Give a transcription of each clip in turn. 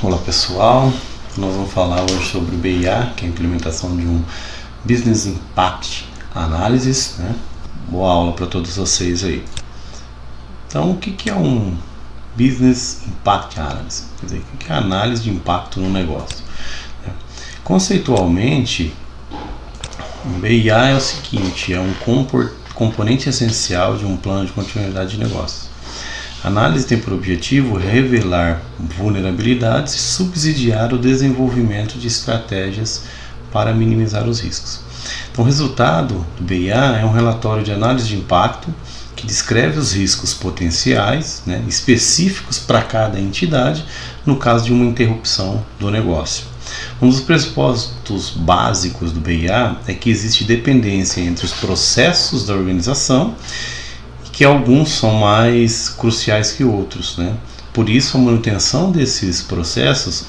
Olá pessoal, nós vamos falar hoje sobre o BIA, que é a implementação de um Business Impact Analysis, né? Boa aula para todos vocês aí. Então, o que é um Business Impact Analysis? Quer dizer, o que é a análise de impacto no negócio? Conceitualmente, o BIA é o seguinte, é um componente essencial de um plano de continuidade de negócio. A análise tem por objetivo revelar vulnerabilidades e subsidiar o desenvolvimento de estratégias para minimizar os riscos. Então, o resultado do BIA é um relatório de análise de impacto que descreve os riscos potenciais, específicos para cada entidade, no caso de uma interrupção do negócio. Um dos pressupostos básicos do BIA é que existe dependência entre os processos da organização, que alguns são mais cruciais que outros, Por isso, a manutenção desses processos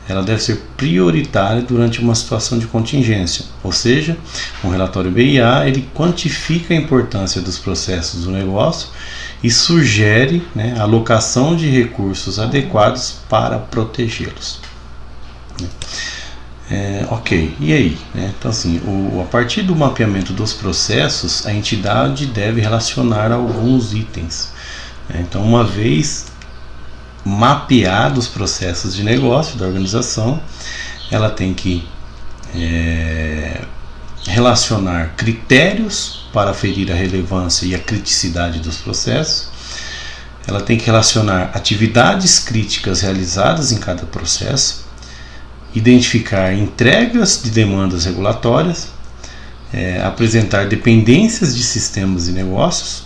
ela deve ser prioritária durante uma situação de contingência, ou seja, um relatório BIA ele quantifica a importância dos processos do negócio e sugere a alocação de recursos adequados para protegê-los. Ok, e aí? Então, assim, a partir do mapeamento dos processos, a entidade deve relacionar alguns itens. Então, uma vez mapeados os processos de negócio da organização, ela tem que relacionar critérios para aferir a relevância e a criticidade dos processos. Ela tem que relacionar atividades críticas realizadas em cada processo, identificar entregas de demandas regulatórias, apresentar dependências de sistemas e negócios,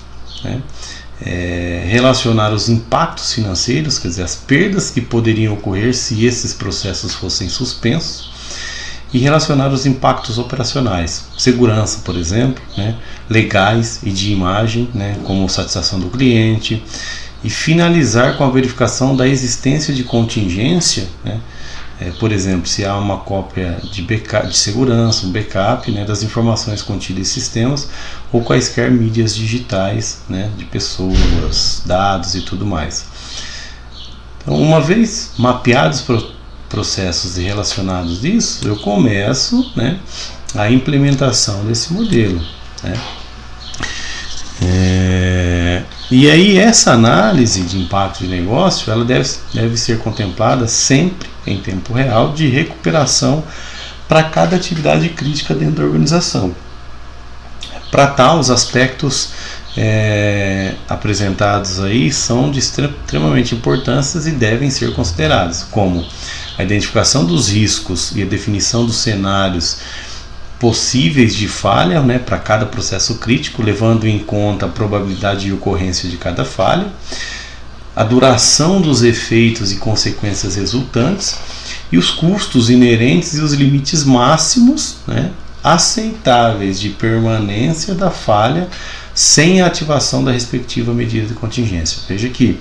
relacionar os impactos financeiros, quer dizer, as perdas que poderiam ocorrer se esses processos fossem suspensos, e relacionar os impactos operacionais, segurança, por exemplo, legais e de imagem, como satisfação do cliente, e finalizar com a verificação da existência de contingência, por exemplo, se há uma cópia de backup, de segurança, um backup das informações contidas em sistemas ou quaisquer mídias digitais, de pessoas, dados e tudo mais. Então, uma vez mapeados processos e relacionados disso, eu começo a implementação desse modelo. E aí essa análise de impacto de negócio ela deve ser contemplada sempre em tempo real de recuperação para cada atividade crítica dentro da organização. Para tal, os aspectos apresentados aí são de extremamente importância e devem ser considerados, como a identificação dos riscos e a definição dos cenários possíveis de falha para cada processo crítico, levando em conta a probabilidade de ocorrência de cada falha, a duração dos efeitos e consequências resultantes e os custos inerentes e os limites máximos aceitáveis de permanência da falha sem a ativação da respectiva medida de contingência. Veja que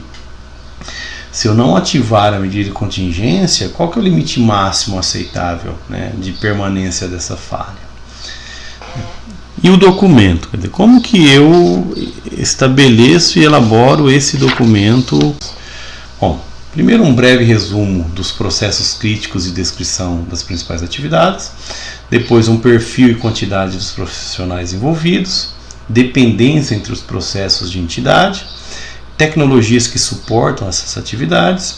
se eu não ativar a medida de contingência, qual que é o limite máximo aceitável de permanência dessa falha? E o documento, quer dizer, como que eu estabeleço e elaboro esse documento? Bom, primeiro um breve resumo dos processos críticos e descrição das principais atividades, depois um perfil e quantidade dos profissionais envolvidos, dependência entre os processos de entidade, tecnologias que suportam essas atividades,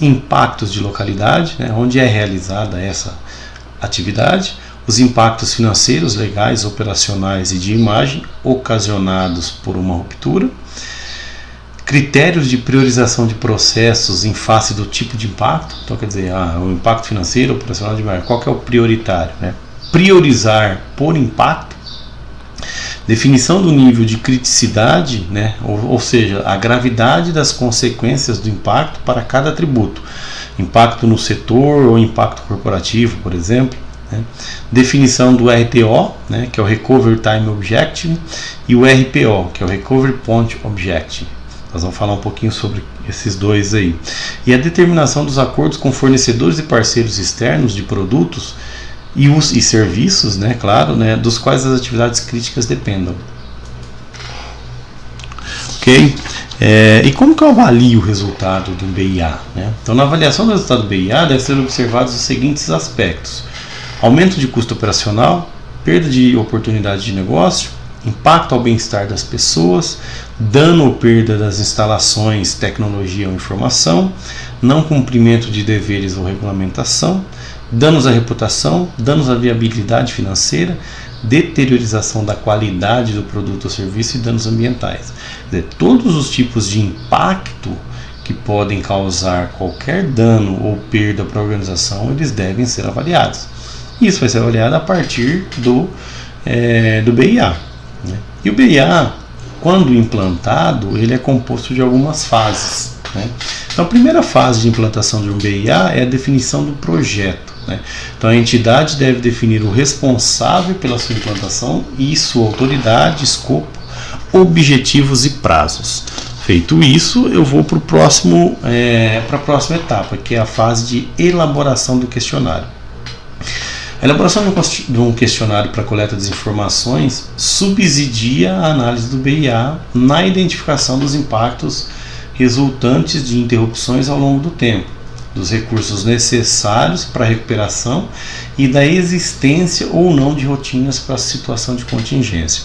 impactos de localidade, onde é realizada essa atividade, os impactos financeiros, legais, operacionais e de imagem ocasionados por uma ruptura, critérios de priorização de processos em face do tipo de impacto. Então, quer dizer, o impacto financeiro, operacional de imagem, qual que é o prioritário? Priorizar por impacto, definição do nível de criticidade, ou seja, a gravidade das consequências do impacto para cada atributo, impacto no setor ou impacto corporativo, por exemplo. Definição do RTO, que é o Recovery Time Objective, e o RPO, que é o Recovery Point Objective. Nós vamos falar um pouquinho sobre esses dois aí. E a determinação dos acordos com fornecedores e parceiros externos de produtos e serviços, claro, dos quais as atividades críticas dependam. Ok? E como que eu avalio o resultado do BIA? Né? Então, na avaliação do resultado do BIA, deve ser observados os seguintes aspectos: aumento de custo operacional, perda de oportunidade de negócio, impacto ao bem-estar das pessoas, dano ou perda das instalações, tecnologia ou informação, não cumprimento de deveres ou regulamentação, danos à reputação, danos à viabilidade financeira, deteriorização da qualidade do produto ou serviço e danos ambientais. Quer dizer, todos os tipos de impacto que podem causar qualquer dano ou perda para a organização, eles devem ser avaliados. Isso vai ser avaliado a partir do BIA. Né? E o BIA, quando implantado, ele é composto de algumas fases. Né? Então, a primeira fase de implantação de um BIA é a definição do projeto. Né? Então, a entidade deve definir o responsável pela sua implantação e sua autoridade, escopo, objetivos e prazos. Feito isso, eu vou para a próxima etapa, que é a fase de elaboração do questionário. A elaboração de um questionário para coleta das informações subsidia a análise do BIA na identificação dos impactos resultantes de interrupções ao longo do tempo, dos recursos necessários para a recuperação e da existência ou não de rotinas para a situação de contingência.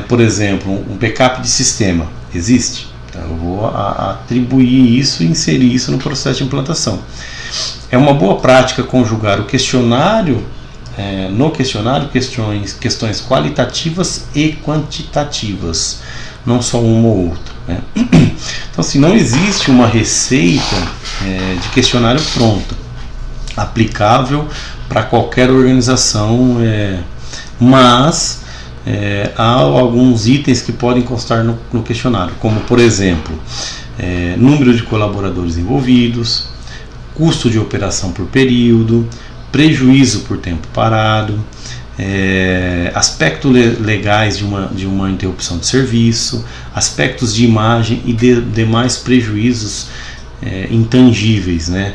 Por exemplo, um backup de sistema existe? Então, eu vou atribuir isso e inserir isso no processo de implantação. É uma boa prática conjugar o questionário, no questionário, questões qualitativas e quantitativas, não só uma ou outra. Né? Então, assim, não existe uma receita de questionário pronta, aplicável para qualquer organização, mas há alguns itens que podem constar no questionário, como, por exemplo, número de colaboradores envolvidos, custo de operação por período, prejuízo por tempo parado, aspectos legais de uma interrupção de serviço, aspectos de imagem e demais prejuízos intangíveis, né?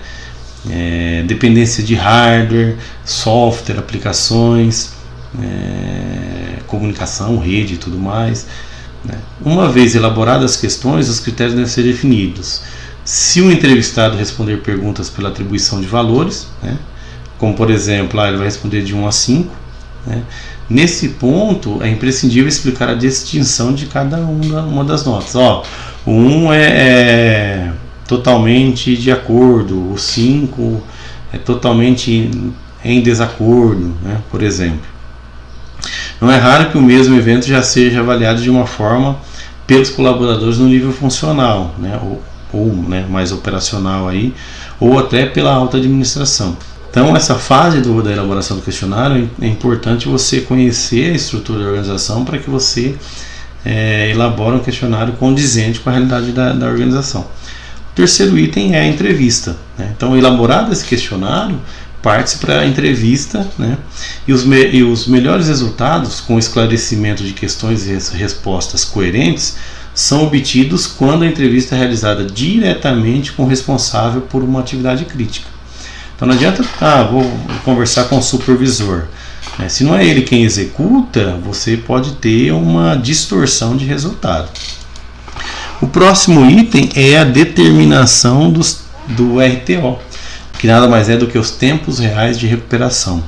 Dependência de hardware, software, aplicações, comunicação, rede e tudo mais. Né? Uma vez elaboradas as questões, os critérios devem ser definidos. Se o entrevistado responder perguntas pela atribuição de valores, né? Como por exemplo, ele vai responder de 1 a 5, né? Nesse ponto é imprescindível explicar a distinção de cada uma das notas. O 1 é totalmente de acordo, o 5 é totalmente em desacordo, né? Por exemplo. Não é raro que o mesmo evento já seja avaliado de uma forma pelos colaboradores no nível funcional, né? Ou mais operacional aí, ou até pela alta administração. Então, essa fase da elaboração do questionário é importante você conhecer a estrutura da organização para que você elabore um questionário condizente com a realidade da organização. O terceiro item é a entrevista. Né? Então, elaborado esse questionário, parte-se para a entrevista, né? E os melhores resultados, com esclarecimento de questões e respostas coerentes, são obtidos quando a entrevista é realizada diretamente com o responsável por uma atividade crítica. Então não adianta, vou conversar com o supervisor. Se não é ele quem executa, você pode ter uma distorção de resultado. O próximo item é a determinação do RTO, que nada mais é do que os tempos reais de recuperação.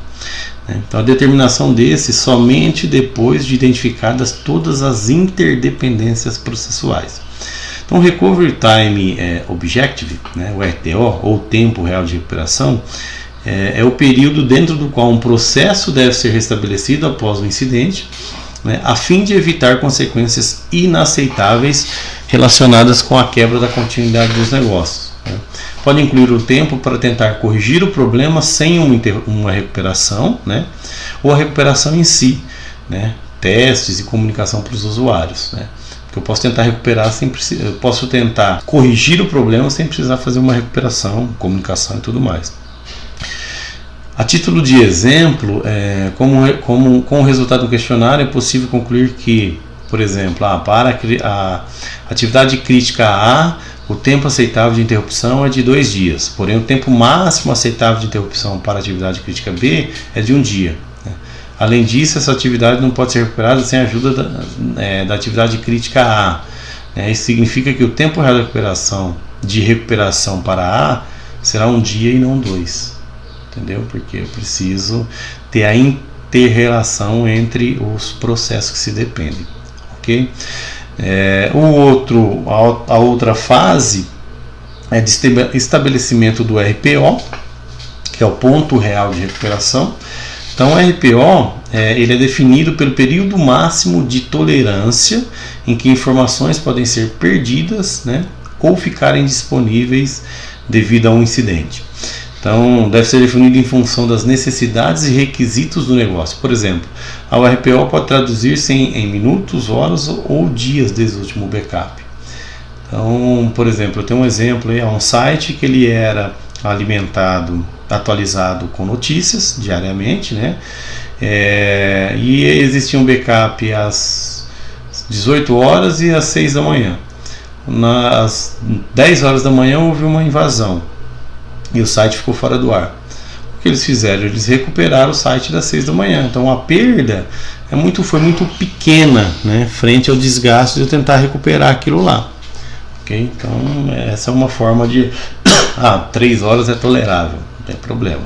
Então a determinação desse somente depois de identificadas todas as interdependências processuais. Então o Recovery Time Objective, né, o RTO, ou tempo real de recuperação, é o período dentro do qual um processo deve ser restabelecido após o incidente, né, a fim de evitar consequências inaceitáveis relacionadas com a quebra da continuidade dos negócios. Né. Pode incluir o tempo para tentar corrigir o problema sem uma recuperação, né, ou a recuperação em si, né, testes e comunicação para os usuários. Né. Porque eu posso tentar recuperar eu posso tentar corrigir o problema sem precisar fazer uma recuperação, comunicação e tudo mais. A título de exemplo, com o resultado do questionário é possível concluir que, por exemplo, para a atividade crítica A, o tempo aceitável de interrupção é de 2 dias, porém o tempo máximo aceitável de interrupção para a atividade crítica B é de 1 dia. Além disso, essa atividade não pode ser recuperada sem a ajuda da atividade crítica A. Isso significa que o tempo real de recuperação para A será um dia e não 2. Entendeu? Porque eu preciso ter a inter-relação entre os processos que se dependem. Ok? A outra fase é de estabelecimento do RPO, que é o ponto real de recuperação. Então, o RPO ele é definido pelo período máximo de tolerância em que informações podem ser perdidas, né, ou ficarem disponíveis devido a um incidente. Então, deve ser definido em função das necessidades e requisitos do negócio. Por exemplo, o RPO pode traduzir-se em minutos, horas ou dias desde o último backup. Então, por exemplo, eu tenho um exemplo aí, um site que ele era atualizado com notícias diariamente, né? E existia um backup às 18 horas e às 6 da manhã. Às 10 horas da manhã houve uma invasão e o site ficou fora do ar. O que eles fizeram? Eles recuperaram o site das 6 da manhã. Então a perda foi muito pequena, né, frente ao desgaste de eu tentar recuperar aquilo lá. Okay? Então essa é uma forma de 3 horas é tolerável, não tem problema.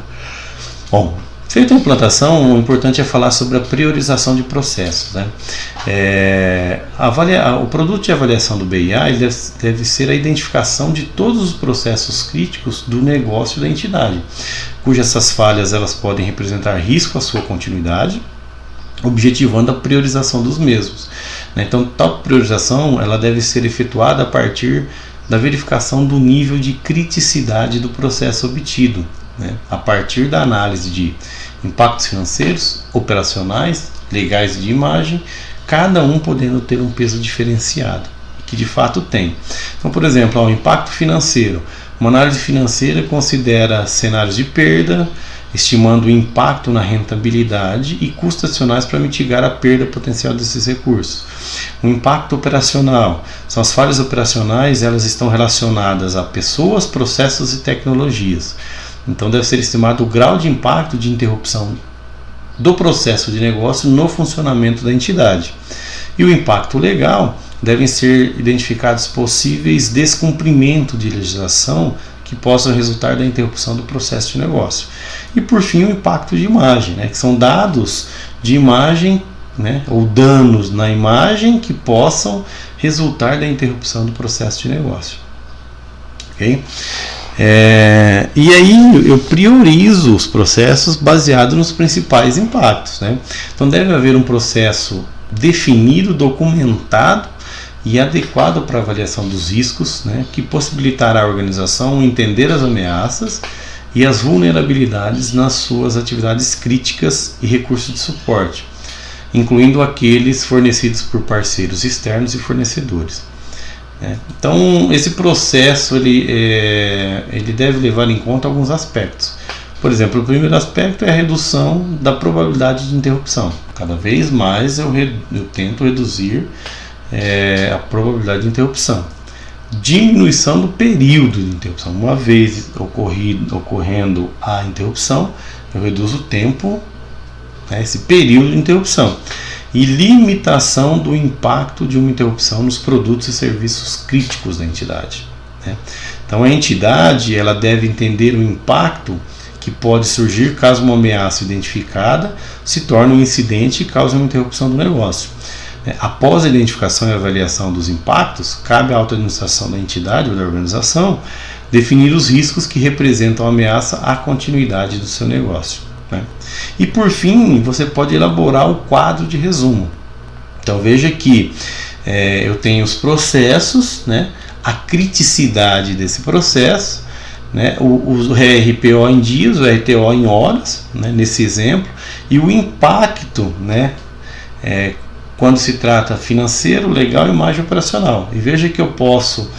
Bom, feita a implantação, o importante é falar sobre a priorização de processos, né? O produto de avaliação do BIA deve ser a identificação de todos os processos críticos do negócio da entidade, cujas essas falhas elas podem representar risco à sua continuidade, objetivando a priorização dos mesmos. Então, tal priorização ela deve ser efetuada a partir da verificação do nível de criticidade do processo obtido, né, a partir da análise de impactos financeiros, operacionais, legais de imagem, cada um podendo ter um peso diferenciado, que de fato tem. Então, por exemplo, o impacto financeiro. Uma análise financeira considera cenários de perda, estimando o impacto na rentabilidade e custos adicionais para mitigar a perda potencial desses recursos. O impacto operacional são as falhas operacionais, elas estão relacionadas a pessoas, processos e tecnologias. Então deve ser estimado o grau de impacto de interrupção do processo de negócio no funcionamento da entidade. E o impacto legal devem ser identificados possíveis descumprimento de legislação que possam resultar da interrupção do processo de negócio. E por fim o impacto de imagem, né, que são dados de imagem, né, ou danos na imagem que possam resultar da interrupção do processo de negócio. Ok? E aí eu priorizo os processos baseado nos principais impactos, né? Então deve haver um processo definido, documentado e adequado para a avaliação dos riscos, né, que possibilitará a organização entender as ameaças e as vulnerabilidades nas suas atividades críticas e recursos de suporte, incluindo aqueles fornecidos por parceiros externos e fornecedores. Então esse processo ele deve levar em conta alguns aspectos. Por exemplo, o primeiro aspecto é a redução da probabilidade de interrupção. Cada vez mais eu tento reduzir a probabilidade de interrupção. Diminuição do período de interrupção. Uma vez ocorrendo a interrupção, eu reduzo o tempo, esse período de interrupção. E limitação do impacto de uma interrupção nos produtos e serviços críticos da entidade. Então a entidade ela deve entender o impacto que pode surgir caso uma ameaça identificada se torne um incidente e cause uma interrupção do negócio. Após a identificação e avaliação dos impactos, cabe à alta administração da entidade ou da organização definir os riscos que representam a ameaça à continuidade do seu negócio. E por fim, você pode elaborar o quadro de resumo. Então veja que eu tenho os processos, né, a criticidade desse processo, né, o RPO em dias, o RTO em horas, né, nesse exemplo, e o impacto, né, quando se trata financeiro, legal, imagem operacional. E veja que eu posso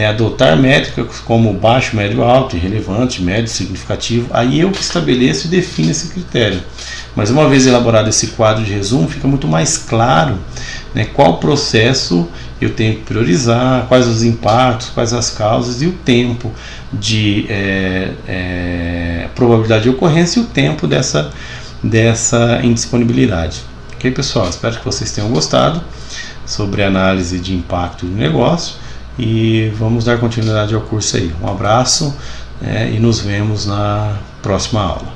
adotar métricas como baixo, médio, alto, irrelevante, médio, significativo. Aí eu que estabeleço e defino esse critério. Mas uma vez elaborado esse quadro de resumo, fica muito mais claro, né, qual processo eu tenho que priorizar, quais os impactos, quais as causas e o tempo de probabilidade de ocorrência e o tempo dessa indisponibilidade. Ok, pessoal? Espero que vocês tenham gostado. sobre análise de impacto do negócio, e vamos dar continuidade ao curso aí. Um abraço, e nos vemos na próxima aula.